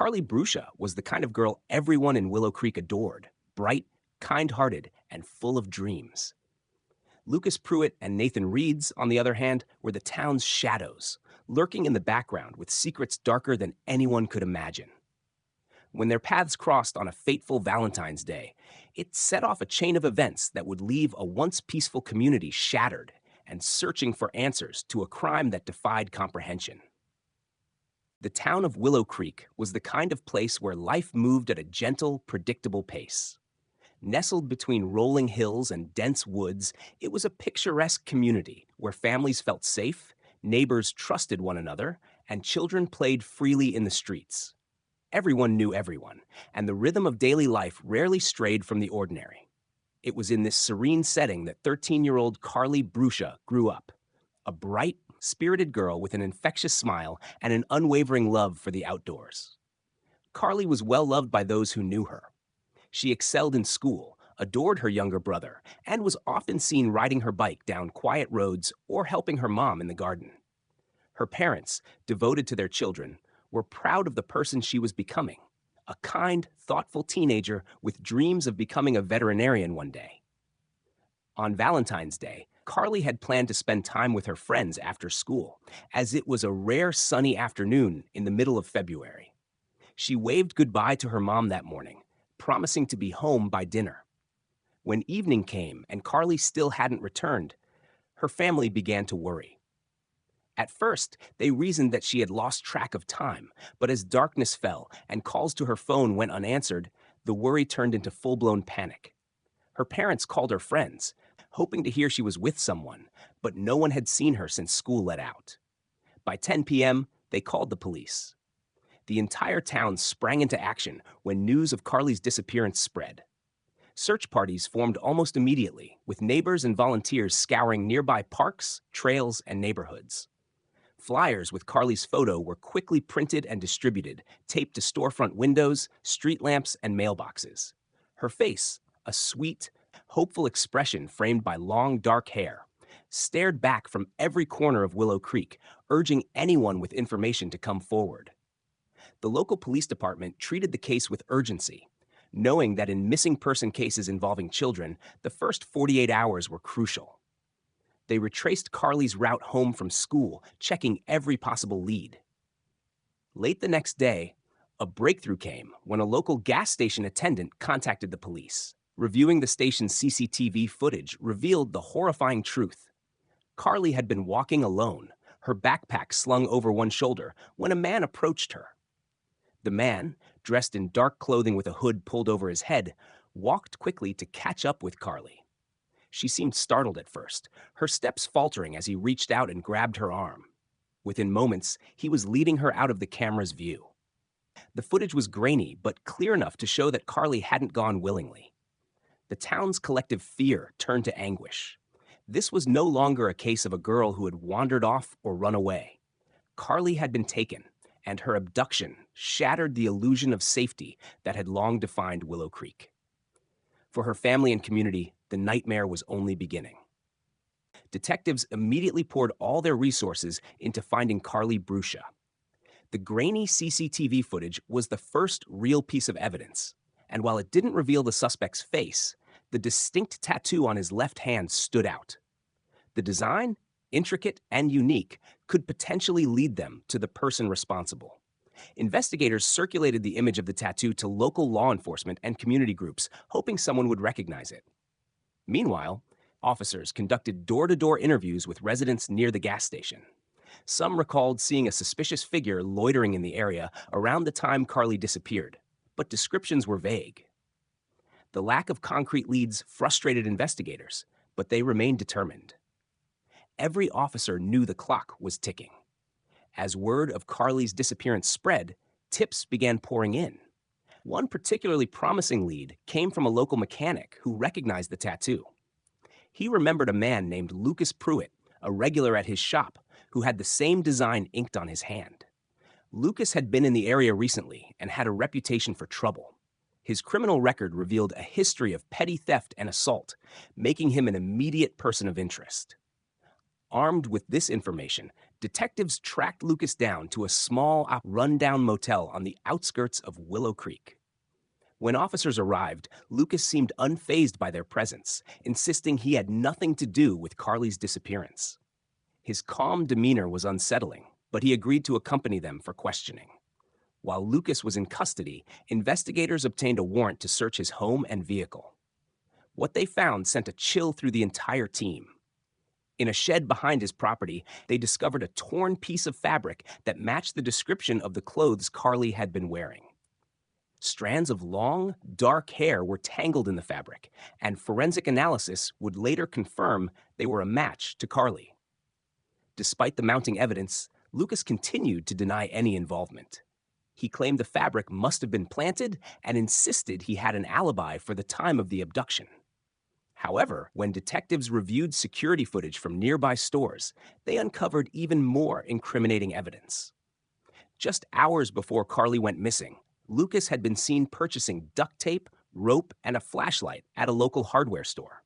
Carlie Brucia was the kind of girl everyone in Willow Creek adored, bright, kind-hearted, and full of dreams. Lucas Pruitt and Nathan Reeds, on the other hand, were the town's shadows, lurking in the background with secrets darker than anyone could imagine. When their paths crossed on a fateful Valentine's Day, it set off a chain of events that would leave a once peaceful community shattered and searching for answers to a crime that defied comprehension. The town of Willow Creek was the kind of place where life moved at a gentle, predictable pace. Nestled between rolling hills and dense woods, it was a picturesque community where families felt safe, neighbors trusted one another, and children played freely in the streets. Everyone knew everyone, and the rhythm of daily life rarely strayed from the ordinary. It was in this serene setting that 13-year-old Carlie Brucia grew up, a bright, spirited girl with an infectious smile and an unwavering love for the outdoors. Carlie was well loved by those who knew her. She excelled in school, adored her younger brother, and was often seen riding her bike down quiet roads or helping her mom in the garden. Her parents, devoted to their children, were proud of the person she was becoming, a kind, thoughtful teenager with dreams of becoming a veterinarian one day. On Valentine's Day, Carlie had planned to spend time with her friends after school, as it was a rare sunny afternoon in the middle of February. She waved goodbye to her mom that morning, promising to be home by dinner. When evening came and Carlie still hadn't returned, her family began to worry. At first, they reasoned that she had lost track of time, but as darkness fell and calls to her phone went unanswered, the worry turned into full-blown panic. Her parents called her friends, hoping to hear she was with someone, but no one had seen her since school let out. By 10 p.m., they called the police. The entire town sprang into action when news of Carlie's disappearance spread. Search parties formed almost immediately, with neighbors and volunteers scouring nearby parks, trails, and neighborhoods. Flyers with Carlie's photo were quickly printed and distributed, taped to storefront windows, street lamps, and mailboxes. Her face, a sweet, hopeful expression framed by long, dark hair, stared back from every corner of Willow Creek, urging anyone with information to come forward. The local police department treated the case with urgency, knowing that in missing person cases involving children, the first 48 hours were crucial. They retraced Carlie's route home from school, checking every possible lead. Late the next day, a breakthrough came when a local gas station attendant contacted the police. Reviewing the station's CCTV footage revealed the horrifying truth. Carlie had been walking alone, her backpack slung over one shoulder, when a man approached her. The man, dressed in dark clothing with a hood pulled over his head, walked quickly to catch up with Carlie. She seemed startled at first, her steps faltering as he reached out and grabbed her arm. Within moments, he was leading her out of the camera's view. The footage was grainy, but clear enough to show that Carlie hadn't gone willingly. The town's collective fear turned to anguish. This was no longer a case of a girl who had wandered off or run away. Carlie had been taken, and her abduction shattered the illusion of safety that had long defined Willow Creek. For her family and community, the nightmare was only beginning. Detectives immediately poured all their resources into finding Carlie Brucia. The grainy CCTV footage was the first real piece of evidence, and while it didn't reveal the suspect's face, the distinct tattoo on his left hand stood out. The design, intricate and unique, could potentially lead them to the person responsible. Investigators circulated the image of the tattoo to local law enforcement and community groups, hoping someone would recognize it. Meanwhile, officers conducted door-to-door interviews with residents near the gas station. Some recalled seeing a suspicious figure loitering in the area around the time Carlie disappeared, but descriptions were vague. The lack of concrete leads frustrated investigators, but they remained determined. Every officer knew the clock was ticking. As word of Carlie's disappearance spread, tips began pouring in. One particularly promising lead came from a local mechanic who recognized the tattoo. He remembered a man named Lucas Pruitt, a regular at his shop, who had the same design inked on his hand. Lucas had been in the area recently and had a reputation for trouble. His criminal record revealed a history of petty theft and assault, making him an immediate person of interest. Armed with this information, Detectives tracked Lucas down to a small, rundown motel on the outskirts of Willow Creek. When officers arrived, Lucas seemed unfazed by their presence, insisting he had nothing to do with Carlie's disappearance. His calm demeanor was unsettling, but he agreed to accompany them for questioning. While Lucas was in custody, investigators obtained a warrant to search his home and vehicle. What they found sent a chill through the entire team. In a shed behind his property, they discovered a torn piece of fabric that matched the description of the clothes Carlie had been wearing. Strands of long, dark hair were tangled in the fabric, and forensic analysis would later confirm they were a match to Carlie. Despite the mounting evidence, Lucas continued to deny any involvement. He claimed the fabric must have been planted and insisted he had an alibi for the time of the abduction. However, when detectives reviewed security footage from nearby stores, they uncovered even more incriminating evidence. Just hours before Carlie went missing, Lucas had been seen purchasing duct tape, rope, and a flashlight at a local hardware store.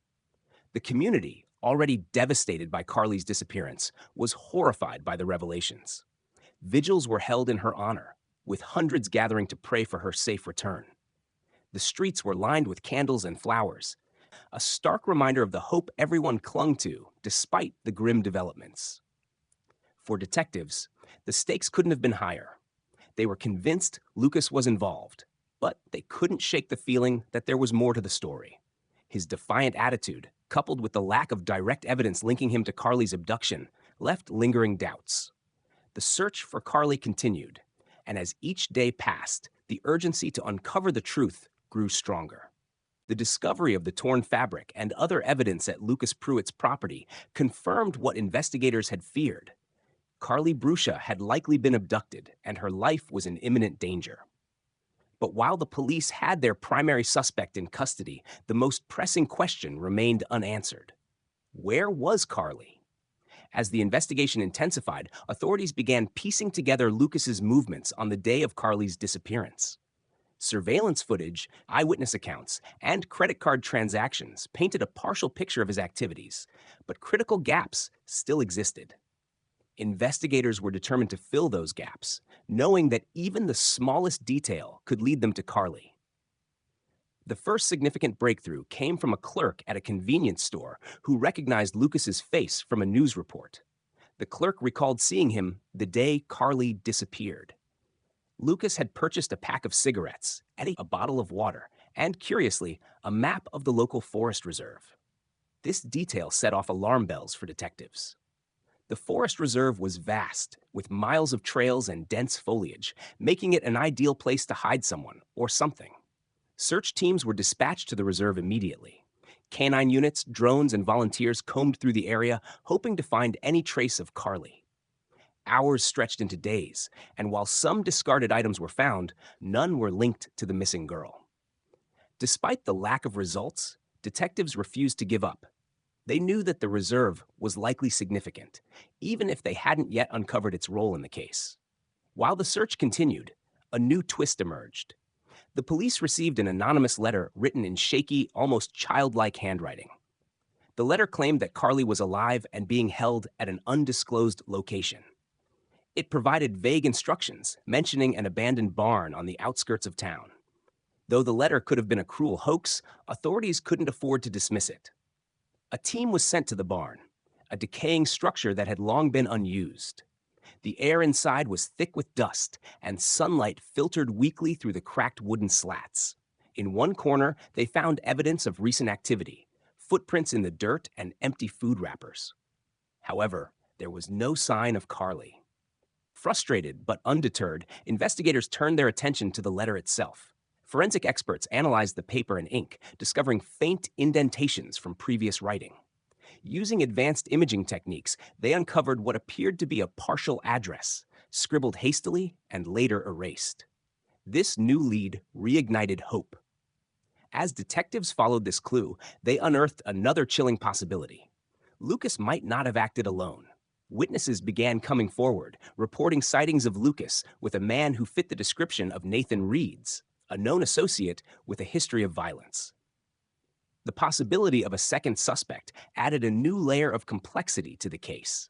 The community, already devastated by Carlie's disappearance, was horrified by the revelations. Vigils were held in her honor, with hundreds gathering to pray for her safe return. The streets were lined with candles and flowers, a stark reminder of the hope everyone clung to despite the grim developments. For detectives, the stakes couldn't have been higher. They were convinced Lucas was involved, but they couldn't shake the feeling that there was more to the story. His defiant attitude, coupled with the lack of direct evidence linking him to Carlie's abduction, left lingering doubts. The search for Carlie continued, and as each day passed, the urgency to uncover the truth grew stronger. The discovery of the torn fabric and other evidence at Lucas Pruitt's property confirmed what investigators had feared. Carlie Brucia had likely been abducted, and her life was in imminent danger. But while the police had their primary suspect in custody, the most pressing question remained unanswered. Where was Carlie? As the investigation intensified, authorities began piecing together Lucas's movements on the day of Carlie's disappearance. Surveillance footage, eyewitness accounts, and credit card transactions painted a partial picture of his activities, but critical gaps still existed. Investigators were determined to fill those gaps, knowing that even the smallest detail could lead them to Carlie. The first significant breakthrough came from a clerk at a convenience store who recognized Lucas's face from a news report. The clerk recalled seeing him the day Carlie disappeared. Lucas had purchased a pack of cigarettes, a bottle of water, and, curiously, a map of the local forest reserve. This detail set off alarm bells for detectives. The forest reserve was vast, with miles of trails and dense foliage, making it an ideal place to hide someone or something. Search teams were dispatched to the reserve immediately. Canine units, drones, and volunteers combed through the area, hoping to find any trace of Carlie. Hours stretched into days, and while some discarded items were found, none were linked to the missing girl. Despite the lack of results, detectives refused to give up. They knew that the reserve was likely significant, even if they hadn't yet uncovered its role in the case. While the search continued, a new twist emerged. The police received an anonymous letter written in shaky, almost childlike handwriting. The letter claimed that Carlie was alive and being held at an undisclosed location. It provided vague instructions, mentioning an abandoned barn on the outskirts of town. Though the letter could have been a cruel hoax, authorities couldn't afford to dismiss it. A team was sent to the barn, a decaying structure that had long been unused. The air inside was thick with dust, and sunlight filtered weakly through the cracked wooden slats. In one corner, they found evidence of recent activity, footprints in the dirt and empty food wrappers. However, there was no sign of Carlie. Frustrated but undeterred, investigators turned their attention to the letter itself. Forensic experts analyzed the paper and ink, discovering faint indentations from previous writing. Using advanced imaging techniques, they uncovered what appeared to be a partial address, scribbled hastily and later erased. This new lead reignited hope. As detectives followed this clue, they unearthed another chilling possibility. Lucas might not have acted alone. Witnesses began coming forward, reporting sightings of Lucas with a man who fit the description of Nathan Reeds, a known associate with a history of violence. The possibility of a second suspect added a new layer of complexity to the case.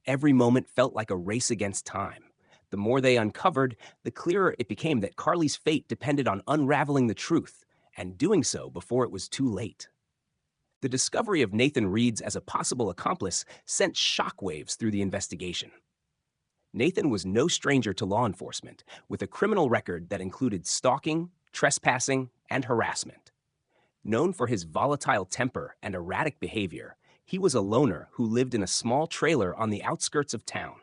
every moment felt like a race against time. The more they uncovered, the clearer it became that Carlie's fate depended on unraveling the truth, and doing so before it was too late. The discovery of Nathan Reeds as a possible accomplice sent shockwaves through the investigation. Nathan was no stranger to law enforcement, with a criminal record that included stalking, trespassing, and harassment. Known for his volatile temper and erratic behavior, he was a loner who lived in a small trailer on the outskirts of town.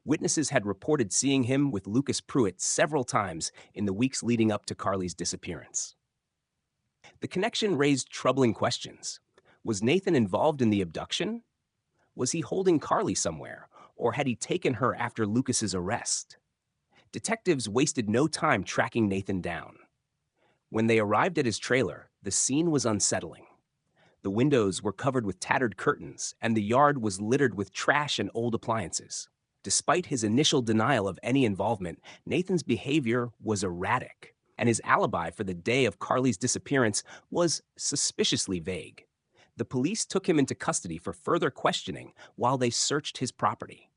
Witnesses had reported seeing him with Lucas Pruitt several times in the weeks leading up to Carlie's disappearance. The connection raised troubling questions. Was Nathan involved in the abduction? Was he holding Carlie somewhere, or had he taken her after Lucas's arrest? Detectives wasted no time tracking Nathan down. When they arrived at his trailer, the scene was unsettling. The windows were covered with tattered curtains, and the yard was littered with trash and old appliances. Despite his initial denial of any involvement, Nathan's behavior was erratic, and his alibi for the day of Carlie's disappearance was suspiciously vague. The police took him into custody for further questioning while they searched his property.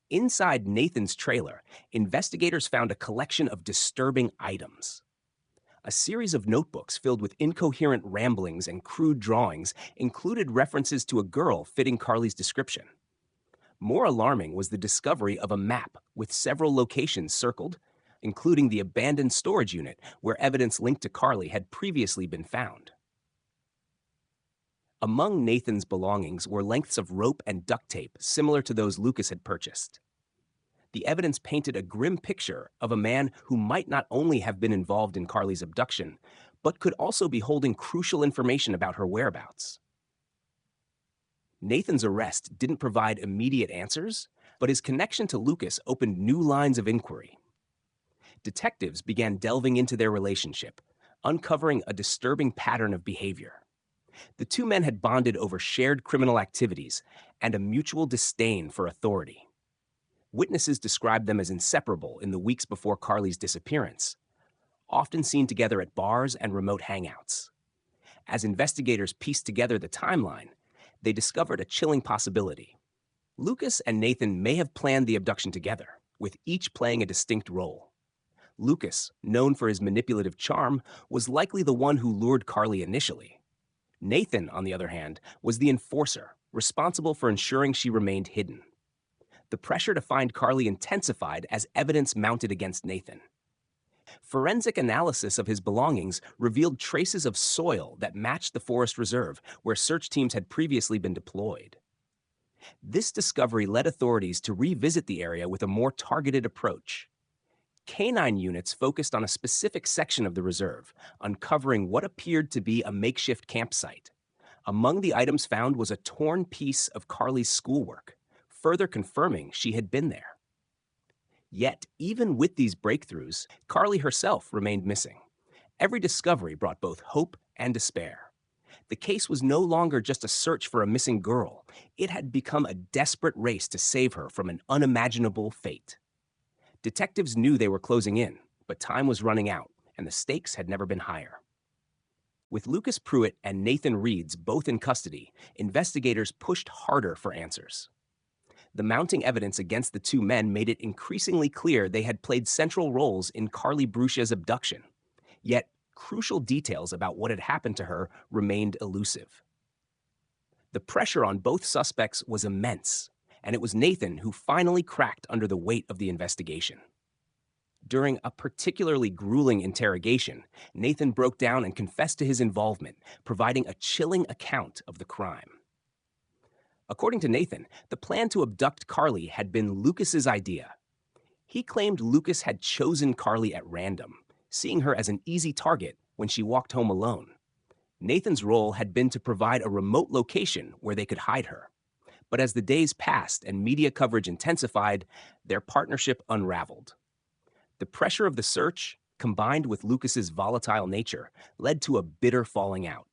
Inside Nathan's trailer, investigators found a collection of disturbing items. A series of notebooks filled with incoherent ramblings and crude drawings included references to a girl fitting Carlie's description. More alarming was the discovery of a map with several locations circled, including the abandoned storage unit where evidence linked to Carlie had previously been found. Among Nathan's belongings were lengths of rope and duct tape similar to those Lucas had purchased. The evidence painted a grim picture of a man who might not only have been involved in Carlie's abduction, but could also be holding crucial information about her whereabouts. Nathan's arrest didn't provide immediate answers, but his connection to Lucas opened new lines of inquiry. Detectives began delving into their relationship, uncovering a disturbing pattern of behavior. The two men had bonded over shared criminal activities and a mutual disdain for authority. Witnesses described them as inseparable in the weeks before Carlie's disappearance, often seen together at bars and remote hangouts. As investigators pieced together the timeline, they discovered a chilling possibility. Lucas and Nathan may have planned the abduction together, with each playing a distinct role. Lucas, known for his manipulative charm, was likely the one who lured Carlie initially. Nathan, on the other hand, was the enforcer, responsible for ensuring she remained hidden. The pressure to find Carlie intensified as evidence mounted against Nathan. Forensic analysis of his belongings revealed traces of soil that matched the forest reserve where search teams had previously been deployed. This discovery led authorities to revisit the area with a more targeted approach. Canine units focused on a specific section of the reserve, uncovering what appeared to be a makeshift campsite. Among the items found was a torn piece of Carlie's schoolwork, further confirming she had been there. Yet, even with these breakthroughs, Carlie herself remained missing. Every discovery brought both hope and despair. The case was no longer just a search for a missing girl. It had become a desperate race to save her from an unimaginable fate. Detectives knew they were closing in, but time was running out, and the stakes had never been higher. With Lucas Pruitt and Nathan Reeds both in custody, investigators pushed harder for answers. The mounting evidence against the two men made it increasingly clear they had played central roles in Carlie Brucia's abduction. Yet, crucial details about what had happened to her remained elusive. The pressure on both suspects was immense, and it was Nathan who finally cracked under the weight of the investigation. During a particularly grueling interrogation, Nathan broke down and confessed to his involvement, providing a chilling account of the crime. According to Nathan, the plan to abduct Carlie had been Lucas's idea. He claimed Lucas had chosen Carlie at random, seeing her as an easy target when she walked home alone. Nathan's role had been to provide a remote location where they could hide her. But as the days passed and media coverage intensified, their partnership unraveled. The pressure of the search, combined with Lucas's volatile nature, led to a bitter falling out.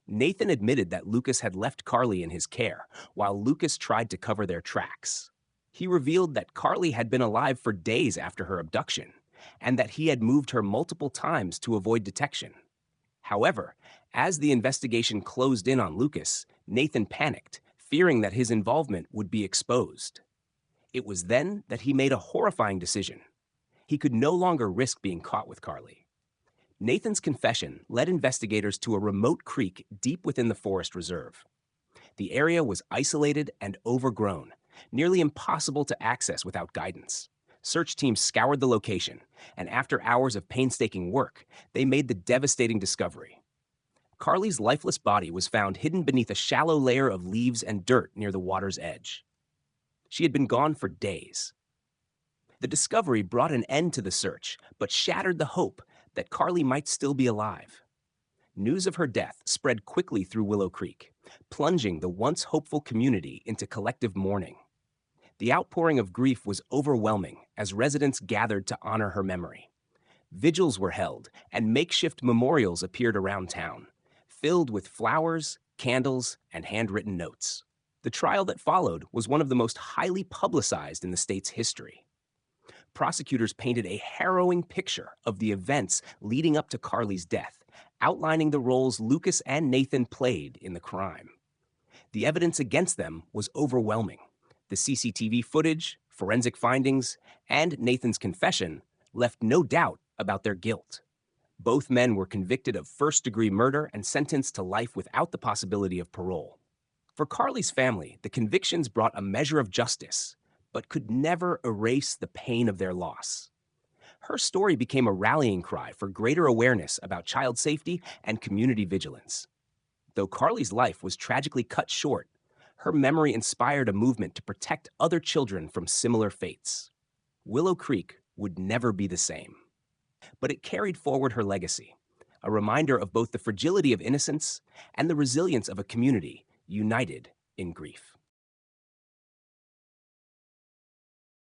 Nathan admitted that Lucas had left Carlie in his care, while Lucas tried to cover their tracks. He revealed that Carlie had been alive for days after her abduction, and that he had moved her multiple times to avoid detection. However, as the investigation closed in on Lucas, Nathan panicked, fearing that his involvement would be exposed. It was then that he made a horrifying decision. He could no longer risk being caught with Carlie. Nathan's confession led investigators to a remote creek deep within the forest reserve. The area was isolated and overgrown, nearly impossible to access without guidance. Search teams scoured the location, and after hours of painstaking work, they made the devastating discovery. Carlie's lifeless body was found hidden beneath a shallow layer of leaves and dirt near the water's edge. She had been gone for days. The discovery brought an end to the search, but shattered the hope that Carlie might still be alive. News of her death spread quickly through Willow Creek, plunging the once hopeful community into collective mourning. The outpouring of grief was overwhelming as residents gathered to honor her memory. Vigils were held, and makeshift memorials appeared around town, filled with flowers, candles, and handwritten notes. The trial that followed was one of the most highly publicized in the state's history. Prosecutors painted a harrowing picture of the events leading up to Carlie's death, outlining the roles Lucas and Nathan played in the crime. The evidence against them was overwhelming. The CCTV footage, forensic findings, and Nathan's confession left no doubt about their guilt. Both men were convicted of first-degree murder and sentenced to life without the possibility of parole. For Carlie's family, the convictions brought a measure of justice, but could never erase the pain of their loss. Her story became a rallying cry for greater awareness about child safety and community vigilance. Though Carlie's life was tragically cut short, her memory inspired a movement to protect other children from similar fates. Willow Creek would never be the same. But it carried forward her legacy, a reminder of both the fragility of innocence and the resilience of a community united in grief.